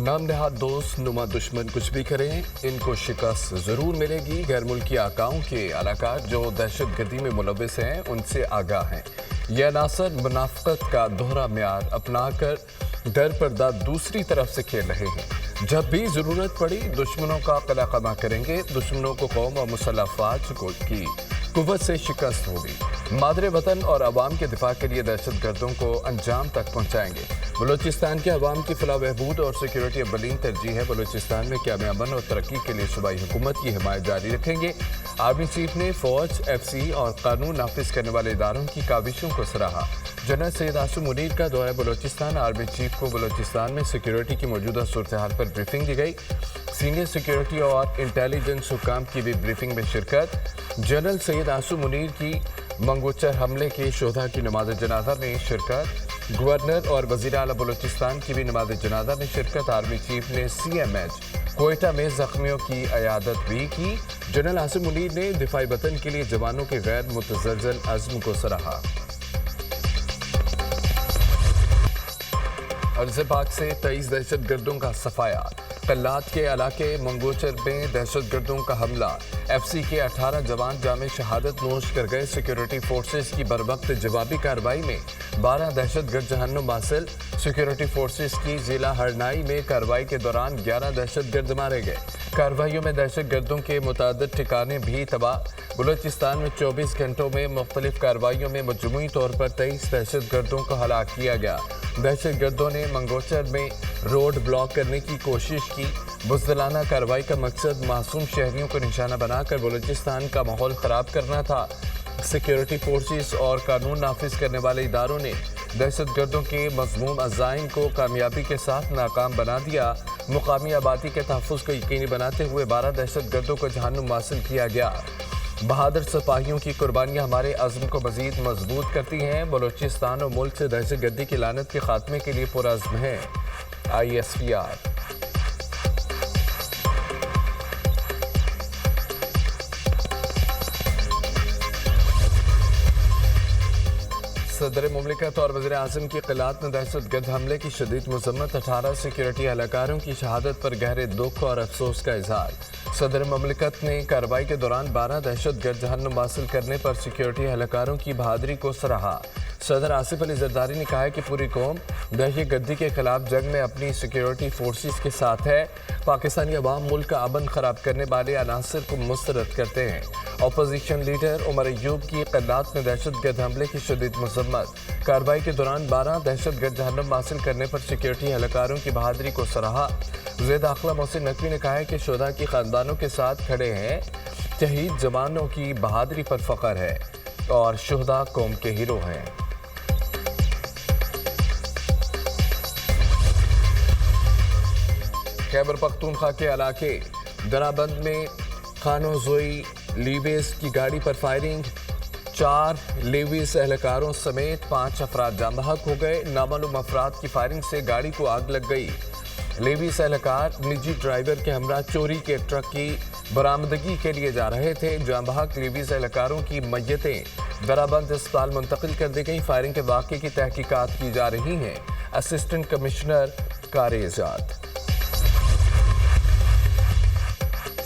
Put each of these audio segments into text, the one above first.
नाम नहाद दोस्त नुमा दुश्मन कुछ भी करें, इनको शिकस्त ज़रूर मिलेगी। गैर मुल्की आकाओं के अलाकार जो दहशत गर्दी में मुलविस हैं उनसे आगाह हैं। यह अनासर मुनाफ़क़त का दोहरा म्यार अपना कर दर पर्दा दूसरी तरफ से खेल रहे हैं। जब भी ज़रूरत पड़ी दुश्मनों का कला कमा करेंगे। दुश्मनों को कौम और मुसल्लह फ़ौज की कुव्वत से शिकस्त होगी। मादरे वतन और अवाम के दिफा के लिए दहशत गर्दों को अंजाम तक पहुँचाएंगे। बलूचिस्तान के अवाम की फलाह बहबूद और सिक्योरिटी अव्वलीन तरजीह है। बलूचिस्तान में क़याम अमन और तरक्की के लिए सूबाई हुकूमत की हिमायत जारी रखेंगे। आर्मी चीफ ने फ़ौज, एफसी और कानून नाफिज करने वाले इदारों की काविशों को सराहा। जनरल सैयद आसिम मुनीर का दौरा बलूचिस्तान। आर्मी चीफ को बलूचिस्तान में सिक्योरिटी की मौजूदा सूरत हाल पर ब्रीफिंग दी गई। सीनियर सिक्योरिटी और इंटेलिजेंस हुक्काम की भी ब्रीफिंग में शिरकत। जनरल सैयद आसिम मुनीर की मंगोचर हमले के शोधा की नमाज जनाजा में शिरकत। गवर्नर और वज़ीर आला बलूचिस्तान की भी नमाज जनाजा में शिरकत। आर्मी चीफ ने CMH कोयटा में जख्मियों की अयादत भी की। जनरल आसिम मुनीर ने दिफाई वतन के लिए जवानों के गैर मुतज़लज़ल अज़्म को सराहा। अर्ज़ पाक से 23 दहशत गर्दों का सफाया। कल्लात के इलाके मंगोचर में दहशत गर्दों का हमला। FC के 18 जवान जामे शहादत नोश कर गए। सिक्योरिटी फोर्सेस की बरवक्त जवाबी कार्रवाई में 12 दहशत गर्द जहन्नुम हासिल। सिक्योरिटी फोर्सेस की जिला हरनाई में कार्रवाई के दौरान 11 दहशत गर्द मारे गए। कार्रवाइयों में दहशत गर्दों के मुतादिद ठिकाने भी तबाह। बलूचिस्तान में 24 घंटों में मुख्तलिफ कार्रवाइयों में मजमूई तौर पर 23 दहशत गर्दों को हलाक किया गया। दहशत गर्दों ने मंगोचर में रोड ब्लॉक करने की कोशिश की। बुज़दिलाना कार्रवाई का मकसद मासूम शहरियों को निशाना बनाकर बलूचिस्तान का माहौल ख़राब करना था। सिक्योरिटी फोर्सेस और कानून नाफिज करने वाले इदारों ने दहशत गर्दों के मज़मूम अज़ाइम को कामयाबी के साथ नाकाम बना दिया। मुकामी आबादी के तहफ़्फ़ुज़ को यकीनी बनाते हुए 12 दहशत गर्दों को जहन्नुम हासिल किया गया। बहादुर सिपाहियों की कुर्बानियाँ हमारे अज़्म को मज़ीद मजबूत करती हैं। बलूचिस्तान और मुल्क से दहशत गर्दी की लानत के खात्मे के लिए पुरअज़्म है। ISPR। सदर मुमलिकत और वज़ीर आज़म की क़िलात में दहशत गर्द हमले की शदीद मज़म्मत। 18 सिक्योरिटी एहलकारों की शहादत पर गहरे दुख और अफसोस का इज़हार। सदर मुमलिकत ने कार्रवाई के दौरान 12 दहशत गर्द जहन्नुम हासिल करने पर सिक्योरिटी एहलकारों की बहादुरी को सराहा। सदर आसिफ अली जरदारी ने कहा है कि पूरी कौम दहशत गर्दी के खिलाफ जंग में अपनी सिक्योरिटी फोर्सेस के साथ है। पाकिस्तानी अवाम मुल्क का अमन खराब करने वाले अनासर को मुस्तरद करते हैं। अपोजिशन लीडर उमर अय्यूब की क़िलात में दहशत गर्द हमले की शदीद मज़म्मत। कार्रवाई के दौरान 12 दहशत गर्द जहन्नुम हासिल करने पर सिक्योरिटी एहलकारों की बहादुरी को सराहा। वज़ीर दाखिला मोहसिन नकवी ने कहा है कि शोधा की ख़ानदानों के साथ खड़े हैं। शहीद जवानों की बहादुरी पर फ़ख्र है और शोधा कौम के हीरो हैं। खैबर पख्तूनख्वा के इलाके दराबंद में खानोजोई लीवेस की गाड़ी पर फायरिंग। 4 लीवेस एहलकारों समेत 5 अफराद जाम बहक हो गए। नामालूम अफराद की फायरिंग से गाड़ी को आग लग गई। लीवेस एहलकार निजी ड्राइवर के हमरा चोरी के ट्रक की बरामदगी के लिए जा रहे थे। जाम बहक लीवेस एहलकारों की मैयतें दराबंद अस्पताल मुंतकिल कर दी गई। फायरिंग के वाक़े की तहकीकात की जा रही हैं। असिस्टेंट कमिश्नर कार-ए-इजात।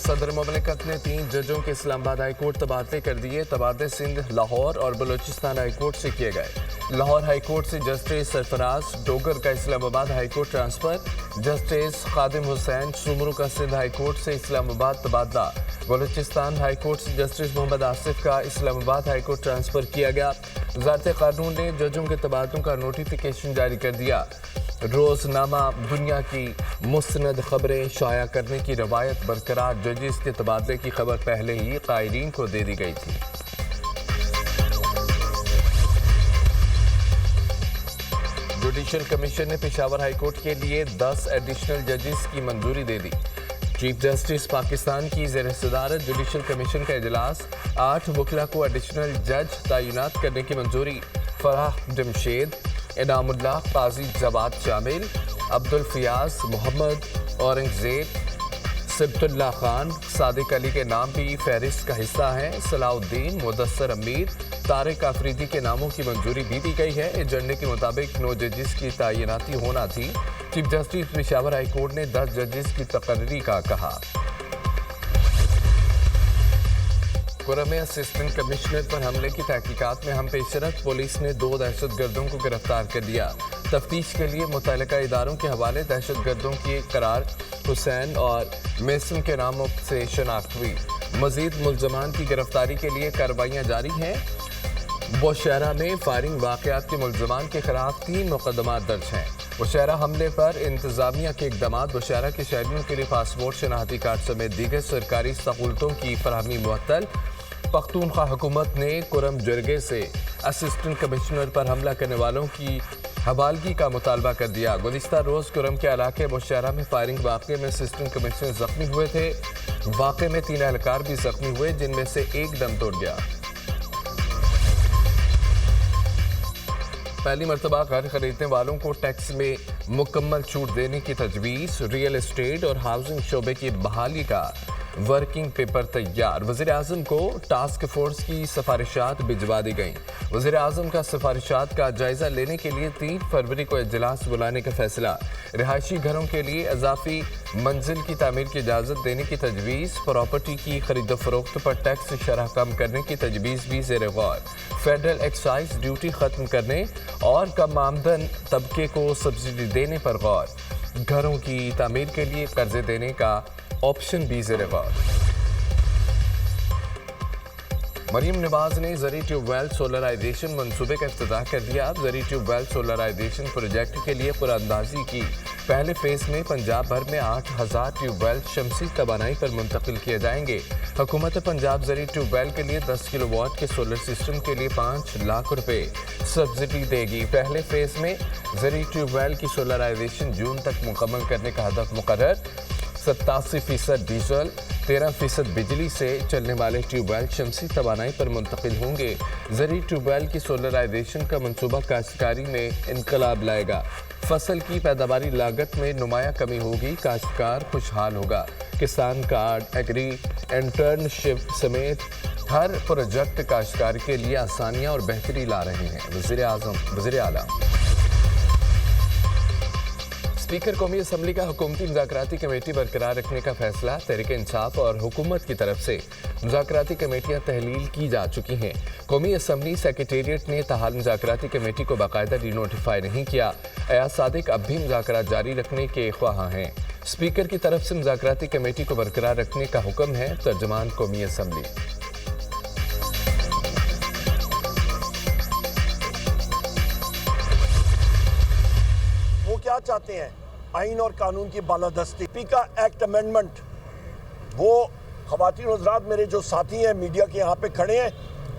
सदर मुमलिकत ने 3 जजों के इस्लामाबाद हाई कोर्ट तबादले कर दिए। तबादले सिंध, लाहौर और बलूचिस्तान हाई कोर्ट से किए गए। लाहौर हाई कोर्ट से जस्टिस सरफराज डोगर का Islamabad high court transfer. Justice Khadim Hussain Soomro का सिंध हाई कोर्ट से इस्लामाबाद तबादला। बलूचिस्तान हाई कोर्ट से जस्टिस मोहम्मद आसिफ का इस्लामाबाद हाई कोर्ट ट्रांसफर किया गया। वज़ारत कानून ने जजों के तबादलों का नोटिफिकेशन जारी कर दिया। रोज़नामा दुनिया की मुस्तनद खबरें शाया करने की रवायत बरकरार। जजेस के तबादले की खबर पहले ही कायरीन को दे दी गई थी। जुडिशल कमीशन ने पेशावर हाई कोर्ट के लिए 10 एडिशनल जजेस की मंजूरी दे दी। चीफ जस्टिस पाकिस्तान की ज़ेर सदारत जुडिशल कमीशन का इजलास। 8 वकला को एडिशनल जज तैनात करने की मंजूरी। फराह जमशेद, इनामुल्लाह, काजी जवाद शामिल, अब्दुल फियाज, मोहम्मद औरंगजेब, सिब्तुल्लाह खान, सादिक अली के नाम भी फहरिस्त का हिस्सा हैं। सलाउद्दीन, मुदस्सर अमीर, तारिक आफरीदी के नामों की मंजूरी भी दी गई है। एजेंडे के मुताबिक 9 जजेस की तैनाती होना थी। Chief justice Peshawar high court ने 10 जजेस की तकर्री का कहा। कुरम में असिस्टेंट कमिश्नर पर हमले की तहकीकात में हम पेशरफ, पुलिस ने 2 दहशतगर्दों को गिरफ्तार कर लिया। तफ्तीश के लिए मुतल्लिका इदारों के हवाले दहशतगर्दों की करार हुसैन और मेसन के नामों से शनाख्त हुई। मजीद मुलजमान की गिरफ्तारी के लिए कार्रवाइयाँ जारी हैं। बुशहरा में फायरिंग वाक़यात के मुलजमान के खिलाफ 3 मुकदमा दर्ज हैं। बुशहरा हमले पर इंतजामिया के इकदाम, बुशहरा के शहरियों के लिए पासपोर्ट, शनाख्ती कार्ड समेत दीगर सरकारी सहूलतों की फराहमी मुअत्तल। पख्तूनख्वा हुकूमत ने कुरम जरगे से असिस्टेंट कमिश्नर पर हमला करने वालों की हवालगी का मुतालबा कर दिया। गुज़िश्ता रोज़ कुरम के इलाके बुशहरा में फायरिंग वाक़े में असिस्टेंट कमिश्नर जख्मी हुए थे। वाक़े में 3 एहलकार भी जख्मी हुए, जिनमें से एक दम तोड़ गया। पहली मरतबा घर खरीदने वालों को टैक्स में मुकम्मल छूट देने की तजवीज़। रियल एस्टेट और हाउसिंग शोबे की बहाली का वर्किंग पेपर तैयार। वज़ीर आज़म को टास्क फोर्स की सिफारिशात भिजवा दी गई। वज़ीर आज़म का सिफारिशात का जायजा लेने के लिए 3 फरवरी को इजलास बुलाने का फैसला। रिहायशी घरों के लिए इजाफी मंजिल की तामीर की इजाज़त देने की तजवीज़। प्रॉपर्टी की खरीद फरोख्त पर टैक्स शरह कम करने की तजवीज़ भी ज़ेर गौर। फेडरल एक्साइज ड्यूटी ख़त्म करने और कम आमदन तबके को सब्सिडी देने पर गौर। घरों की तामीर के लिए कर्जे देने का ऑप्शन भी ज़ेर गौर। मरीम नवाज ने ज़री ट्यूबवेल सोलराइजेशन मंसूबे का इफ्तिताह कर दिया। ज़री ट्यूबवेल सोलराइजेशन प्रोजेक्ट के लिए पुरअंदाजी की। पहले फेज में पंजाब भर में 8000 ट्यूबवेल शमसी तवानाई पर मुंतकिल किए जाएंगे। हुकूमत पंजाब ज़री ट्यूबवेल के लिए 10 किलोवाट के सोलर सिस्टम के लिए 5 लाख रुपए सब्सिडी देगी। पहले फेज में ज़री ट्यूबवेल की सोलराइजेशन जून तक मुकम्मल करने का हदफ मुकर्रर। 87% डीजल, 13% बिजली से चलने वाले ट्यूबवेल शमसी तवानाई पर मुंतकिल होंगे। ज़री ट्यूबवेल की सोलराइजेशन का मंसूबा काश्तकारी में इनकलाब लाएगा। फसल की पैदावारी लागत में नुमाया कमी होगी, काश्तकार खुशहाल होगा। किसान कार्ड, एग्री इंटर्नशिप समेत हर प्रोजेक्ट काश्तकार के लिए आसानियाँ और बेहतरी ला रहे हैं। वज़ीर आला स्पीकर कौमी असम्बली का हुकूमती मुज़ाकराती कमेटी बरकरार रखने का फैसला। तहरीक इंसाफ और हुकूमत की तरफ से मुज़ाकराती कमेटियाँ तहलील की जा चुकी हैं। कौमी असम्बली सेक्रेटेरिएट ने ताहाल मुज़ाकराती कमेटी को बाकायदा डी-नोटिफाई नहीं किया। अयाज सादिक अब भी मुज़ाकरात जारी रखने के ख्वाह हैं। स्पीकर की तरफ से मुज़ाकराती कमेटी को बरकरार रखने का हुक्म है। तर्जमान कौमी असम्बली क्या चाहते हैं? आइन और कानून की बालादस्ती। पीका एक्ट अमेंडमेंट, वो ख़वातीन हज़रात मेरे जो साथी हैं मीडिया के यहाँ पे खड़े हैं,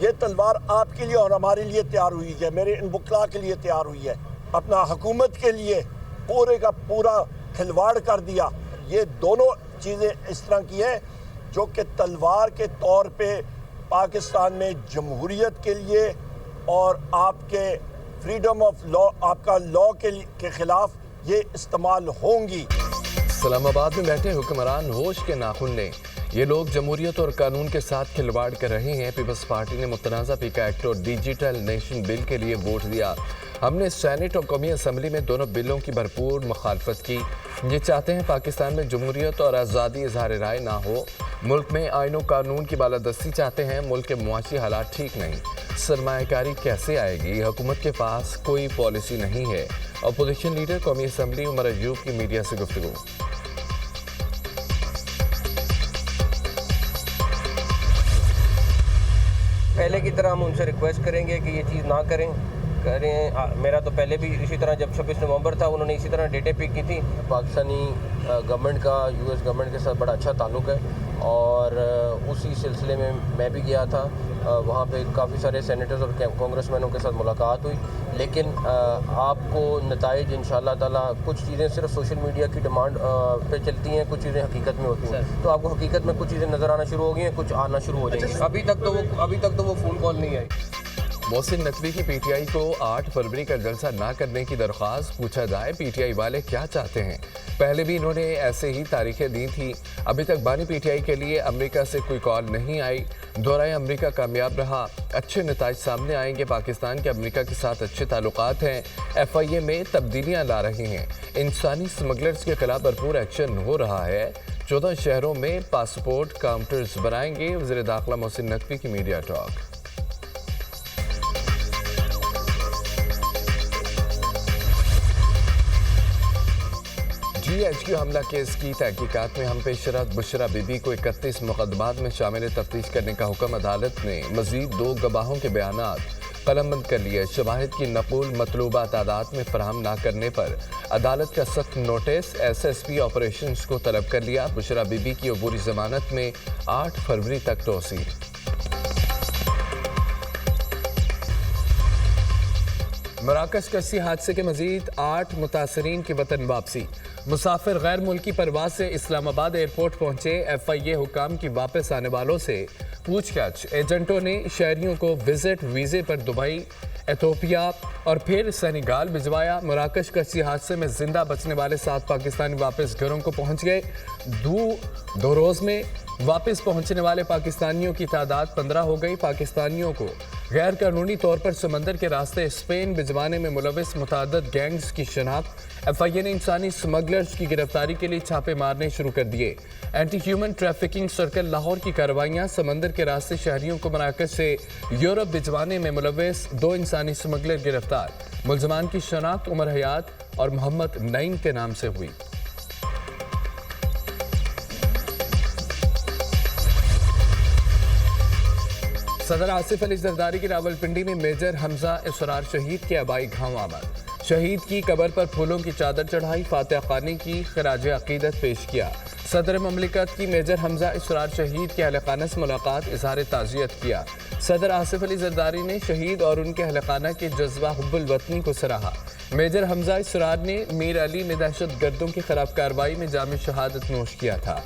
ये तलवार आपके लिए और हमारे लिए तैयार हुई है, मेरे इन बुकला के लिए तैयार हुई है। अपना हुकूमत के लिए पूरे का पूरा खिलवाड़ कर दिया। ये दोनों चीज़ें इस तरह की हैं जो कि तलवार के तौर पे पाकिस्तान में जमहूरियत के लिए और आपके फ्रीडम ऑफ लॉ, आपका लॉ के खिलाफ ये इस्तेमाल होंगी। इस्लामाबाद में बैठे हुक्मरान होश के नाखून ने ये लोग जमहूरियत और कानून के साथ खिलवाड़ कर रहे हैं। पीपल्स पार्टी ने मुतनाज़ा पीका एक्ट और डिजिटल नेशन बिल के लिए वोट दिया। हमने सेनेट और कौमी असम्बली में दोनों बिलों की भरपूर मुखालफत की। ये चाहते हैं पाकिस्तान में जमहूरियत और आज़ादी इज़हार राय ना हो। मुल्क में आइन और कानून की बालादस्ती चाहते हैं। मुल्क के मुआशी हालात ठीक नहीं, सरमायाकारी कैसे आएगी? हुकूमत के पास कोई पॉलिसी नहीं है। अपोजिशन लीडर कौमी असम्बली उमर अयूब की मीडिया से गुफ्तगू। पहले की तरह हम उनसे रिक्वेस्ट करेंगे कि ये चीज़ ना करें। मेरा तो पहले भी इसी तरह जब 26 नवंबर था उन्होंने इसी तरह डेटें पिक की थी। पाकिस्तानी गवर्नमेंट का यूएस गवर्नमेंट के साथ बड़ा अच्छा ताल्लुक़ है और उसी सिलसिले में मैं भी गया था। वहाँ पे काफ़ी सारे सेनेटर्स और कांग्रेसमैनों के साथ मुलाकात हुई, लेकिन आपको नताइज इंशाअल्लाह ताला कुछ चीज़ें सिर्फ सोशल मीडिया की डिमांड पे चलती हैं, कुछ चीज़ें हकीकत में होती हैं। तो आपको हकीकत में कुछ चीज़ें नज़र आना शुरू हो गई हैं, कुछ आना शुरू हो जाएंगी। अभी तक तो वो फ़ोन कॉल नहीं आई। मोहसिन नकवी की पीटीआई को 8 फरवरी का जलसा ना करने की दरख्वास्त, पूछा जाए पीटीआई वाले क्या चाहते हैं। पहले भी इन्होंने ऐसे ही तारीखें दी थी। अभी तक बानी पीटीआई के लिए अमेरिका से कोई कॉल नहीं आई। दौरा अमेरिका कामयाब रहा, अच्छे नताइज सामने आएंगे। पाकिस्तान के अमेरिका के साथ अच्छे ताल्लुकात हैं। FIA में तब्दीलियां ला रही हैं। इंसानी स्मगलर्स के खिलाफ भरपूर एक्शन हो रहा है। 14 शहरों में पासपोर्ट काउंटर्स बनाएंगे। वज़ीर दाखिला मोहसिन नकवी की मीडिया टॉक। GHQ हमला केस की तहकीकात में हम पेशरत बुशरा बीबी को 31 मुकदमात में शामिल तफ्तीश करने का हुक्म। अदालत ने मजीद 2 गवाहों के बयानात कलमबंद कर लिए। शवाहिद की नकुल मतलूबा तादाद में फराहम ना करने पर अदालत का सख्त नोटिस। SSP ऑपरेशंस को तलब कर लिया। बुशरा बीबी की अबूरी जमानत में 8 फरवरी तक तोसी। मराकश कश्ती हादसे के मजीद 8 मुतासरीन की वतन वापसी। मुसाफिर गैर मुल्की परवाज से इस्लामाबाद एयरपोर्ट पहुंचे। FIA हुकाम की वापस आने वालों से पूछताछ। एजेंटों ने शहरियों को विजिट वीज़े पर दुबई, एथोपिया और फिर सेनेगाल भिजवाया। मराकश कश्ती हादसे में जिंदा बचने वाले 7 पाकिस्तानी वापस घरों को पहुंच गए। दो रोज़ में वापस पहुंचने वाले पाकिस्तानियों की तादाद 15 हो गई। पाकिस्तानियों को गैर कानूनी तौर पर समंदर के रास्ते स्पेन भिजवाने में मुलविस मुतअद्दिद गैंग्स की शनाख्त। FIA ने इंसानी स्मगलर्स की गिरफ्तारी के लिए छापे मारने शुरू कर दिए। Anti human trafficking circle Lahore की कार्रवाइयां। समंदर के रास्ते शहरियों को मराकश से यूरोप भिजवाने में मुलविस 2 इंसानी स्मगलर गिरफ्तार। मुलजमान की शनाख्त उमर हयात और मोहम्मद नईम के नाम से हुई। सदर आसिफ अली जरदारी की रावलपिंडी में मेजर हमजा इसरार शहीद के आबाई गांव आमद। शहीद की कब्र पर फूलों की चादर चढ़ाई, फातिहा खानी की खराज अकीदत पेश किया। सदर ममलिकत की मेजर हमजा इसरार शहीद के अहल खाना से मुलाकात, इजहार ताज़ियत किया। सदर आसिफ अली जरदारी ने शहीद और उनके अहल खाना के जज्बा हुब्बुल वतनी को सराहा। मेजर हमजा इसरार ने मीर अली में दहशत गर्दों के खिलाफ कार्रवाई में जाम शहादत नोश किया था।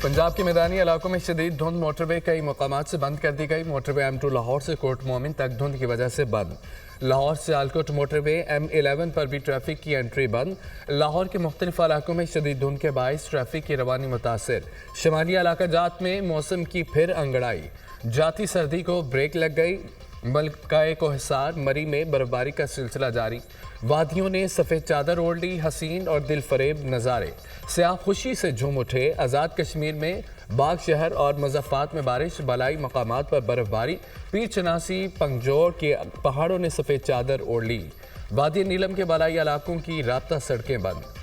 पंजाब के मैदानी इलाकों में शदीद धुंध। मोटरवे कई मकामात से बंद कर दी गई। मोटरवे M2 लाहौर से कोट मोमिन तक धुंध की वजह से बंद। लाहौर से सियालकोट मोटरवे M11 पर भी ट्रैफिक की एंट्री बंद। लाहौर के मुख्तलिफ इलाकों में शदीद धुंध के बाइस ट्रैफिक की रवानी मुतासर। शमाली इलाका जात में मौसम की फिर अंगड़ाई। जाती सर्दी को ब्रेक लग गई। मलकाए को हिसार मरी में बर्फबारी का सिलसिला जारी। वादियों ने सफ़ेद चादर ओढ़ ली। हसीन और दिल फरेब नज़ारे। सियाह खुशी से झूम उठे। आज़ाद कश्मीर में बाग शहर और मुज़फ़्फ़रात में बारिश। बलाई मकामात पर बर्फबारी। पीर चनासी पंगजोर के पहाड़ों ने सफ़ेद चादर ओढ़ ली। वादी नीलम के बलाई इलाकों की राब्ता सड़कें बंद।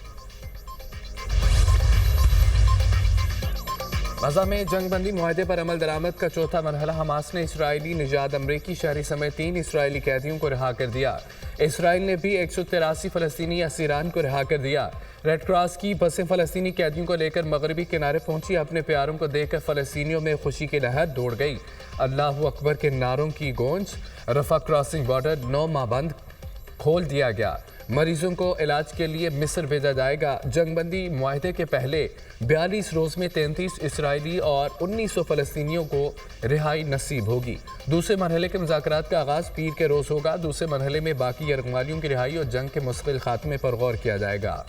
गजा में जंगबंदी मुआहदे पर अमल दरामद का चौथा मरहला। हमास ने इसराइली निजात अमरीकी शहरी समेत 3 इसराइली कैदियों को रिहा कर दिया। इसराइल ने भी 183 फ़लस्तीनी असीरान को रिहा कर दिया। रेड क्रॉस की बसें फ़लस्तीनी कैदियों को लेकर मगरबी किनारे पहुंची। अपने प्यारों को देखकर फ़लस्तीनियों में खुशी की लहर दौड़ गई। अल्लाहू अकबर के नारों की गूंज। रफा क्रॉसिंग बॉर्डर 9 माह बंद खोल दिया गया। मरीजों को इलाज के लिए मिस्र भेजा जाएगा। जंगबंदी मुआहदे के पहले 42 रोज़ में 33 इसराइली और 1900 फ़लस्तीनियों को रिहाई नसीब होगी। दूसरे मरहले के मुज़ाकरात का आगाज़ पीर के रोज़ होगा। दूसरे मरहले में बाकी यरगमालियों की रिहाई और जंग के मुस्तकिल खात्मे पर गौर किया जाएगा।